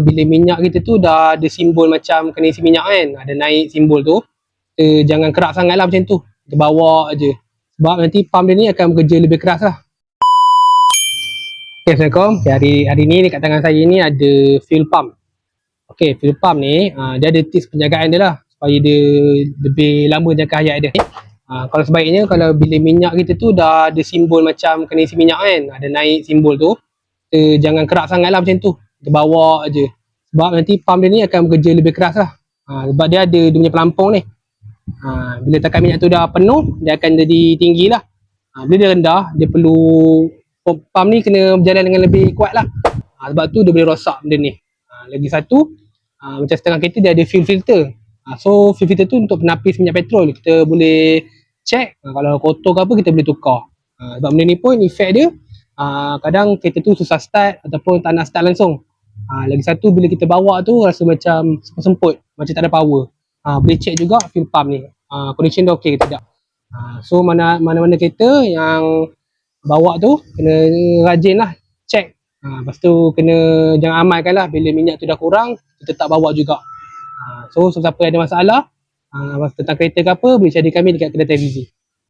bila minyak kita tu dah ada simbol macam kena isi minyak kan, ada naik simbol tu, kita jangan kerak sangat lah macam tu, kita bawa je sebab nanti pump dia ni akan bekerja lebih keras lah. Okay, Assalamualaikum. Hari ni dekat tangan saya ni ada fuel pump. Okay, fuel pump ni dia ada tips penjagaan dia lah supaya dia lebih lama jangka hayat dia. Kalau sebaiknya kalau bila minyak kita tu dah ada simbol macam kena isi minyak kan, ada naik simbol tu, kita jangan kerak sangat lah macam tu, kita bawa je sebab nanti pump dia ni akan bekerja lebih keras lah. Sebab dia ada dia punya pelampung ni. Bila takat minyak tu dah penuh, dia akan jadi tinggi lah. Bila dia rendah, dia perlu pump ni kena berjalan dengan lebih kuat lah. Sebab tu dia boleh rosak benda ni. Lagi satu, macam setengah kereta dia ada fuel filter. So fuel filter tu untuk penapis minyak petrol. Kita boleh check, kalau kotor ke apa kita boleh tukar. Sebab benda ni pun efek dia, kadang kereta tu susah start ataupun tak nak start langsung. Lagi satu, bila kita bawa tu rasa macam semput, macam tak ada power. Boleh check juga fuel pump ni, condition dia okey ke tidak. So mana-mana kereta yang bawa tu kena rajin lah check. Lepas tu kena jangan amalkan lah bila minyak tu dah kurang kita tak bawa juga. So siapa ada masalah tentang kereta ke apa, boleh cari kami dekat kedai TVZ.